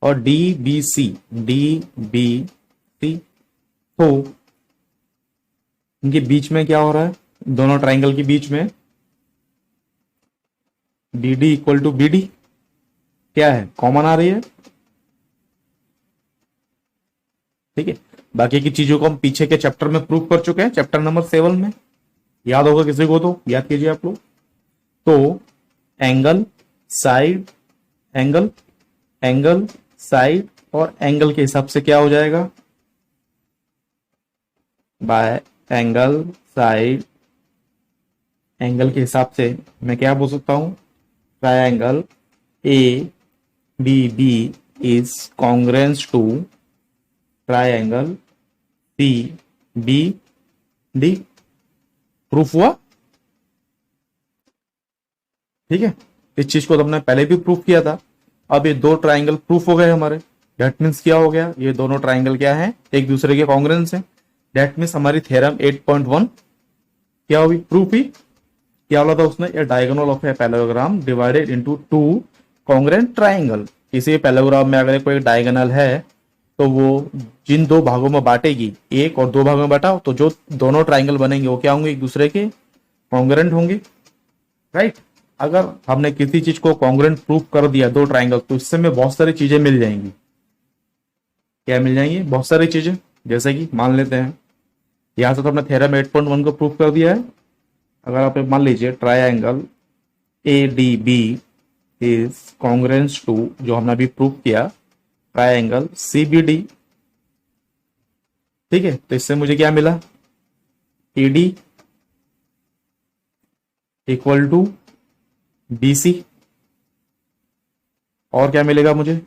और D B C, D B C. तो इनके बीच में क्या हो रहा है, दोनों ट्राइंगल के बीच में B D equal to B D क्या है, कॉमन आ रही है। ठीक है, बाकी की चीजों को हम पीछे के चैप्टर में प्रूव कर चुके हैं, चैप्टर नंबर 7 में, याद होगा किसी को तो याद कीजिए आप लोग। तो angle side, angle, angle side और एंगल के हिसाब से क्या हो जाएगा, बाय एंगल साइड एंगल के हिसाब से मैं क्या बोल सकता हूं, triangle A B B is congruence to triangle C B D. Proof हुआ? ठीक है, इस चीज को तो हमने पहले भी प्रूफ किया था। अब ये दो ट्राइंगल प्रूफ हो गए हमारे, दैट मीन्स क्या हो गया, ये दोनों ट्राइंगल क्या है, एक दूसरे के कॉन्ग्रेंस है। दैट मीन्स हमारी थ्योरम 8.1 क्या हुई, प्रूफ हुई। क्या बोला था उसने, a diagonal of a parallelogram divided into two congruent triangle. किसी पैरेललोग्राम में अगर कोई डायगोनल है तो वो जिन दो भागों में बांटेगी, एक और दो भागों में बांटा, तो जो दोनों ट्राइंगल बनेंगे वो क्या होंगे, एक दूसरे के कॉन्ग्रेंट होंगे, राइट। अगर हमने किसी चीज को कॉन्ग्रेंट प्रूफ कर दिया दो ट्राइंगल, तो इससे में बहुत सारी चीजें मिल जाएंगी। क्या मिल जाएंगी, बहुत सारी चीजें। जैसे कि मान लेते हैं यहां से तो हमने थ्योरम 8.1 को प्रूफ कर दिया है। अगर आप मान लीजिए triangle A D B is congruence to, जो हमने अभी प्रूफ किया, ट्राइंगल सी बी डी। ठीक है, तो इससे मुझे क्या मिला, A D equal to B C, और क्या मिलेगा मुझे,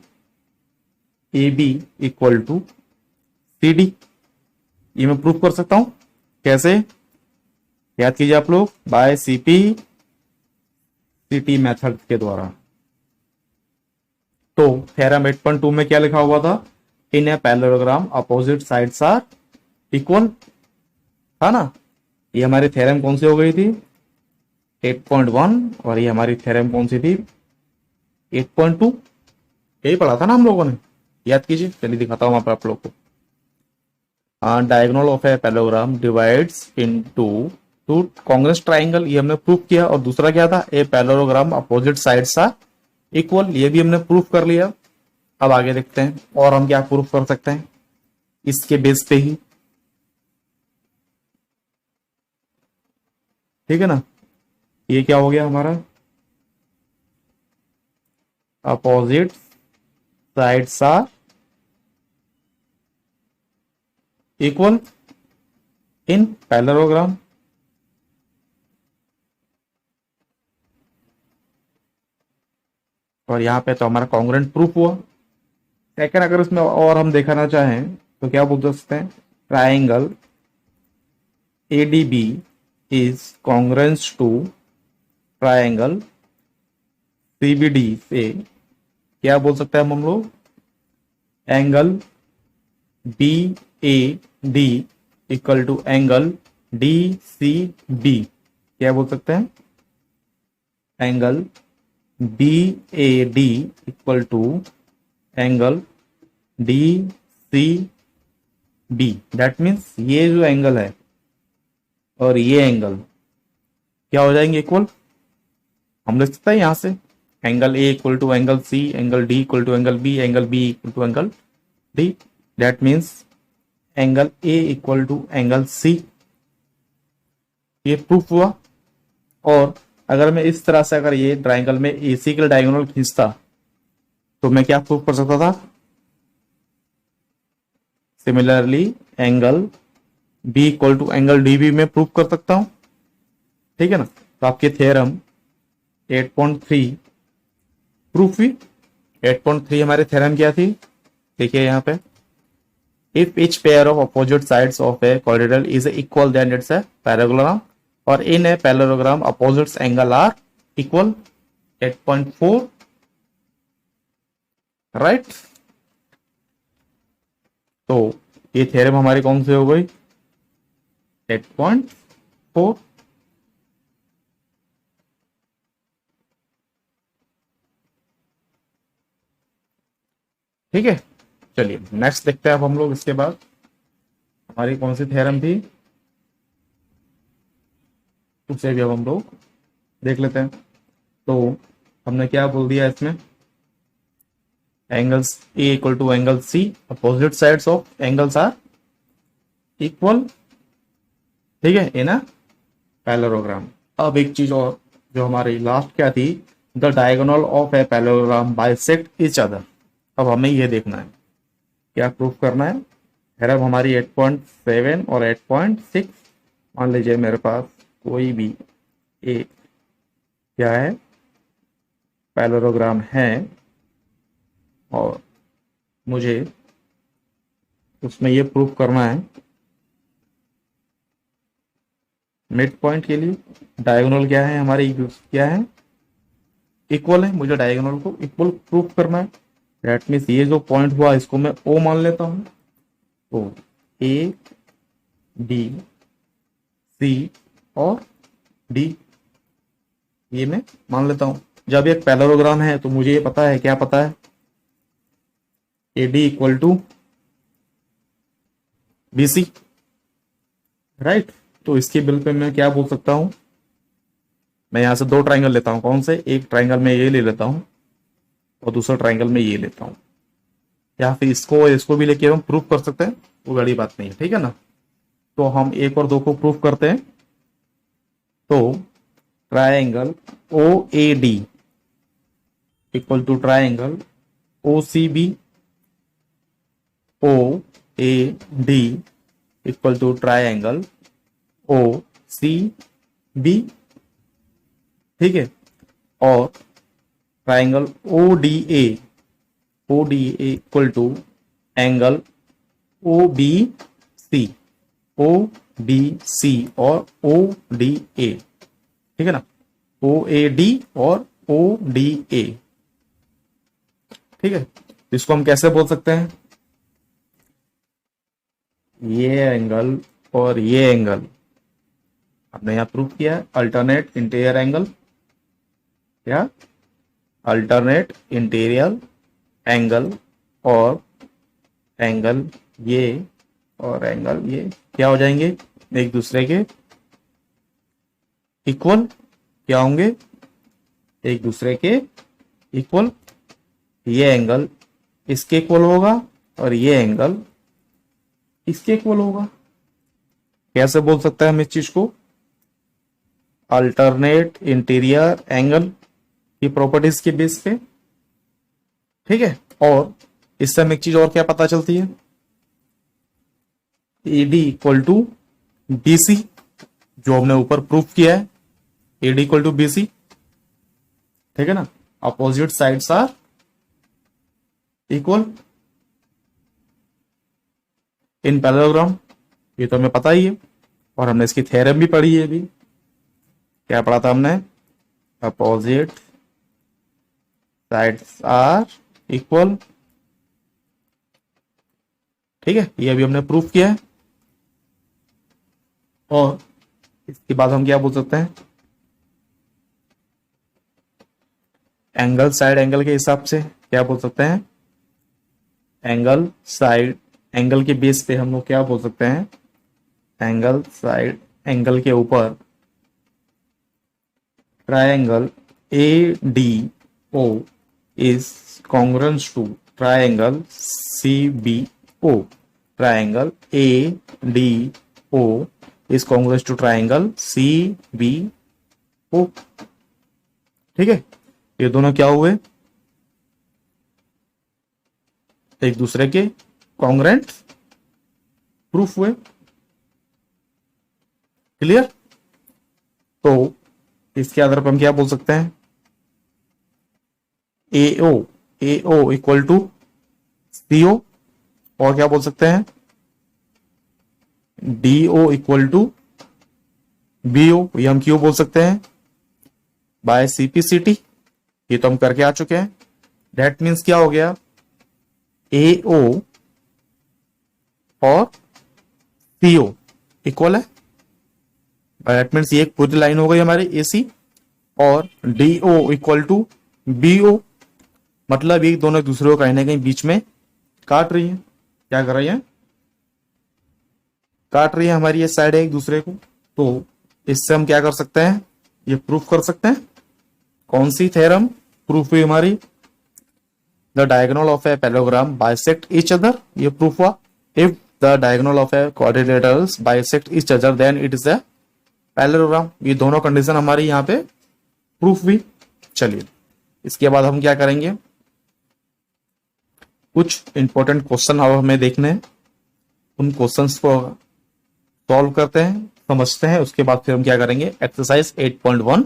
A B equal to C D. ये मैं प्रूफ कर सकता हूं, कैसे, याद कीजिए आप लोग, बाय सीपी सीटी मेथड के द्वारा। तो थ्योरम 8.2 में क्या लिखा हुआ था, in a parallelogram opposite sides are equal, था ना। ये हमारी थ्योरम कौन सी हो गई थी, 8.1, और ये हमारी थ्योरम कौन सी थी, 8.2। यही पढ़ा था ना हम लोगों ने, याद कीजिए। चलिए दिखाता हूं आप लोग को। Diagonal of a parallelogram divides into two congruence triangle, ये हमने प्रूफ किया। और दूसरा क्या था, a parallelogram opposite sides are equal, ये भी हमने प्रूफ कर लिया। अब आगे देखते हैं और हम क्या प्रूफ कर सकते हैं इसके बेस पे ही, ठीक है ना। ये क्या हो गया हमारा, opposite sides are equal in parallelogram. और यहां पे तो हमारा कॉन्ग्रेंट प्रूफ हुआ। सेकंड, अगर इसमें और हम देखना चाहें तो क्या बोल सकते हैं, triangle ADB is congruence to triangle CBD से क्या बोल सकते हैं हम लोग, angle B A D equal to angle D C B, क्या बोल सकते हैं, angle B A D equal to angle D C B. That means ये जो एंगल है और ये एंगल क्या हो जाएंगे, इक्वल। हम लिख सकते हैं यहां से angle A equal to angle C, angle D equal to angle B, angle B equal to angle D. That means angle A equal to angle C. ये प्रूफ हुआ। और अगर मैं इस तरह से अगर ये ट्राइंगल में एसी के डायगोनल खींचता तो मैं क्या प्रूफ कर सकता था, similarly angle B equal to angle D भी मैं प्रूफ कर सकता हूं, ठीक है ना। तो आपके थ्योरम 8.3 प्रूफ हुई। 8.3 हमारे थ्योरम क्या थी, देखिए यहाँ पे, if each pair of opposite sides of a quadrilateral is equal then it's a parallelogram, or in a parallelogram opposite angle are equal। 8.4 right. तो ये थ्योरम हमारी कौन सी हो गई, 8.4। ठीक है, चलिए नेक्स्ट देखते हैं अब हम लोग। इसके बाद हमारी कौन सी थ्योरम थी उसे भी अब हम लोग देख लेते हैं। तो हमने क्या बोल दिया इसमें, angles A equal to angle C, opposite sides of angles are equal, ठीक है, इन अ पैरेललोग्राम। अब एक चीज और जो हमारी लास्ट क्या थी, the diagonal of a parallelogram bisect each other. अब हमें ये देखना है, क्या प्रूफ करना है। थ्योरम हमारी 8.7 और 8.6। मान लीजिए मेरे पास कोई भी एक क्या है, पैरेललोग्राम है और मुझे उसमें ये प्रूफ करना है, मिड पॉइंट के लिए डायगोनल क्या है हमारी, क्या है, इक्वल है। मुझे डायगोनल को इक्वल प्रूफ करना है। दैट मीन्स ये जो पॉइंट हुआ इसको मैं ओ मान लेता हूं। तो ए बी सी और डी ये मैं मान लेता हूं। जब एक पैरेललोग्राम है तो मुझे ये पता है, क्या पता है, A D equal to B C, right. तो इसके बिल पे मैं क्या बोल सकता हूं, मैं यहां से दो ट्राइंगल लेता हूं। कौन से, एक ट्राइंगल में ये ले लेता हूं और दूसरा ट्राइंगल में ये लेता हूं, या फिर इसको इसको भी लेके हम प्रूफ कर सकते हैं, वो बड़ी बात नहीं है, ठीक है ना। तो हम एक और दो को प्रूफ करते हैं। तो triangle O A D equal to triangle O C B, O A D equal to triangle O C B, ठीक है। और triangle O D A equal to angle O B C, O B C और O D ए, ठीक है ना, ओ A D और O D ए, ठीक है। इसको हम कैसे बोल सकते हैं, ये एंगल और ये एंगल हमने यहां प्रूफ किया है, अल्टरनेट इंटीरियर एंगल, क्या, अल्टरनेट इंटीरियर एंगल, और एंगल ये और एंगल ये क्या हो जाएंगे, एक दूसरे के इक्वल। क्या होंगे, एक दूसरे के इक्वल। ये एंगल इसके इक्वल होगा और ये एंगल इसके इक्वल होगा। कैसे बोल सकते हैं हम इस चीज को, अल्टरनेट इंटीरियर एंगल की प्रॉपर्टीज के बेस पे, ठीक है। और इससे हमें एक चीज और क्या पता चलती है, एडी इक्वल टू बीसी, जो हमने ऊपर प्रूफ किया है, एडी इक्वल टू बीसी, ठीक है ना। Opposite sides are equal in parallelogram, ये तो हमें पता ही है और हमने इसकी थ्योरम भी पढ़ी है अभी। क्या पढ़ा था हमने, अपोजिट साइड्स आर इक्वल, ठीक है। ये अभी हमने प्रूफ किया है। और इसके बाद हम क्या बोल सकते हैं, एंगल साइड एंगल के हिसाब से क्या बोल सकते हैं, एंगल साइड एंगल के बेस पे हम लोग क्या बोल सकते हैं, एंगल साइड एंगल के ऊपर triangle A D O is congruent to triangle C B O, triangle A D O is congruent to triangle C B O. ठीक है, ये दोनों क्या हुए, एक दूसरे के कॉन्ग्रुएंट प्रूफ हुए। क्लियर? तो इसके आधार पर हम क्या बोल सकते हैं, ए ओ इक्वल टू सी ओ, और क्या बोल सकते हैं, D O equal to B O, ये हम क्यों बोल सकते हैं, बाय सीपीसीटी। ये तो हम करके आ चुके हैं। दैट मीन्स क्या हो गया, ए ओ और सी ओ इक्वल है। दैट मीन्स ये एक पूरी लाइन हो गई हमारी एसी, और D O equal to B O, मतलब ये दोनों एक दूसरे को कहीं ना कहीं बीच में काट रही है। क्या कर रही है, काट रही है हमारी ये साइड एक दूसरे को। तो इससे हम क्या कर सकते हैं, ये प्रूफ कर सकते हैं। कौन सी थ्योरम प्रूफ हुई हमारी, the diagonal of a parallelogram bisect each other, ये प्रूफ हुआ। If the diagonal of A quadrilaterals bisect each other than it is a parallelogram. ये दोनों कंडीशन हमारी यहाँ पे प्रूफ हुई। चलिए इसके बाद हम क्या करेंगे, कुछ इंपॉर्टेंट क्वेश्चन अब हमें देखने हैं, उन क्वेश्चंस को सॉल्व करते हैं, समझते हैं। उसके बाद फिर हम क्या करेंगे, एक्सरसाइज 8.1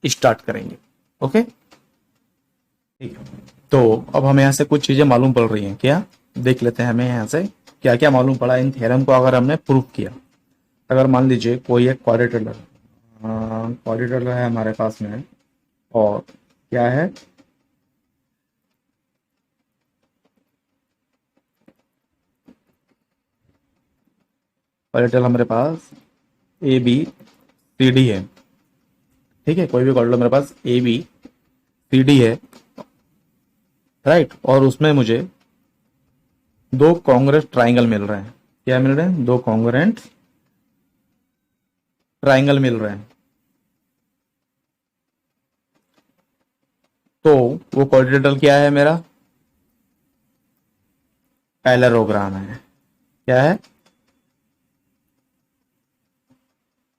स्टार्ट करेंगे। ओके, ठीक है। तो अब हमें यहाँ से कुछ चीजें मालूम पड़ रही हैं, क्या देख लेते हैं हमें यहाँ से क्या क्या मालूम पड़ा इन थ्योरम को अगर हमने प्रूफ किया। अगर मान लीजिए कोई एक क्वाड्रिलेटरल है हमारे पास में, और क्या है, क्वाड्रिलेटरल हमारे पास ए बी सी डी है। ठीक है, कोई भी क्वाड्रिलेटरल मेरे पास ए बी सी डी है, राइट। और उसमें मुझे दो कॉन्ग्रुएंट ट्राइंगल मिल रहे हैं। क्या मिल रहे हैं, दो कॉन्ग्रुएंट ट्राइंगल मिल रहे हैं। तो वो क्वाड्रिलेटरल क्या है, मेरा पैरेललोग्राम है। क्या है,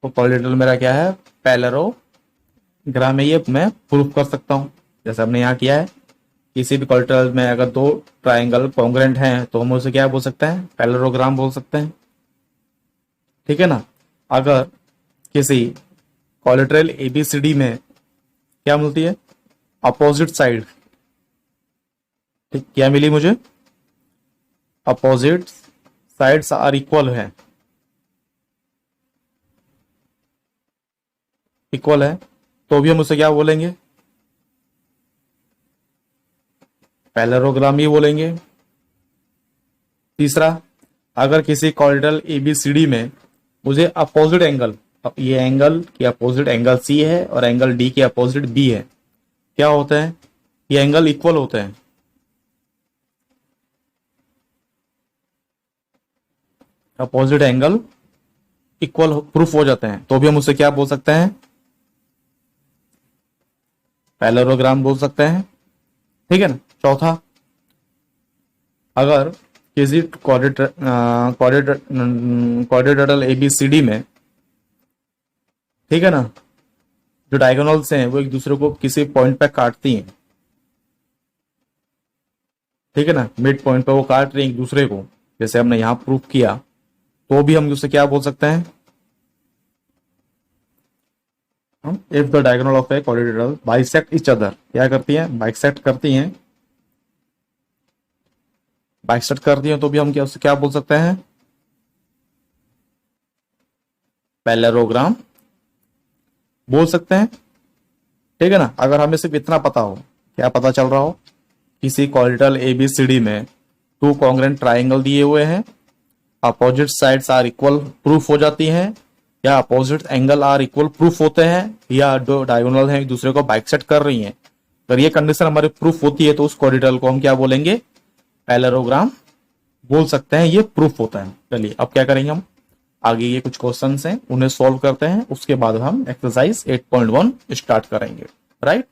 वो क्वाड्रिलेटरल मेरा क्या है, पैरेललोग्राम है। ये मैं प्रूफ कर सकता हूं, जैसे हमने यहाँ किया है। किसी भी क्वाड्रिलेटरल में अगर दो ट्राइंगल कॉन्ग्रुएंट हैं तो हम उसे क्या बोल सकते हैं, पैरेललोग्राम बोल सकते हैं। ठीक है ना। अगर किसी क्वाड्रिलेटरल एबीसीडी में क्या मिलती है, अपोजिट साइड, ठीक, क्या मिली मुझे, अपोजिट साइड्स आर इक्वल है, इक्वल है, तो भी हम उसे क्या बोलेंगे, पैरेललोग्राम ही बोलेंगे। तीसरा, अगर किसी क्वाड्रिलेटरल एबीसीडी में मुझे अपोजिट एंगल, अब ये एंगल की अपोजिट एंगल सी है और एंगल डी के अपोजिट बी है, क्या होता है, ये एंगल इक्वल होते हैं। अपोजिट एंगल इक्वल प्रूफ हो जाते हैं, तो भी हम उसे क्या बोल सकते हैं, पैरेललोग्राम बोल सकते हैं। ठीक है ना। चौथा, अगर किसी क्वाड्रिलेटरल एबीसीडी में, ठीक है ना, जो डायगोनल्स हैं वो एक दूसरे को किसी पॉइंट पे काटती हैं, ठीक है ना, मिड पॉइंट पे वो काट रही हैं एक दूसरे को, जैसे हमने यहां प्रूफ किया, तो भी हम उसे क्या बोल सकते हैं, if the diagonal of a quadrilateral bisect each other, क्या करती हैं, बाइसेक्ट करती हैं, बाइसेक्ट करती हैं, तो भी हम क्या उससे क्या बोल सकते हैं, पैरेललोग्राम बोल सकते हैं। ठीक है ना। अगर हमें सिर्फ इतना पता हो, क्या पता चल रहा हो, किसी क्वाड्रिलेटरल एबीसीडी में टू कॉन्ग्रुएंट ट्राइंगल दिए हुए हैं, opposite sides are equal proof हो जाती हैं, या opposite angle are equal proof होते हैं, या दो डायगोनल हैं एक दूसरे को बाइसेक्ट कर रही हैं। अगर ये कंडीशन हमारी प्रूफ होती है तो उस क्वाड्रिलेटरल को हम क्या बोलेंगे, पैरेललोग्राम बोल सकते हैं, ये प्रूफ होता है। चलिए अब क्या करेंगे हम, आगे ये कुछ क्वेश्चंस हैं उन्हें सॉल्व करते हैं, उसके बाद हम एक्सरसाइज 8.1 स्टार्ट करेंगे। राइट।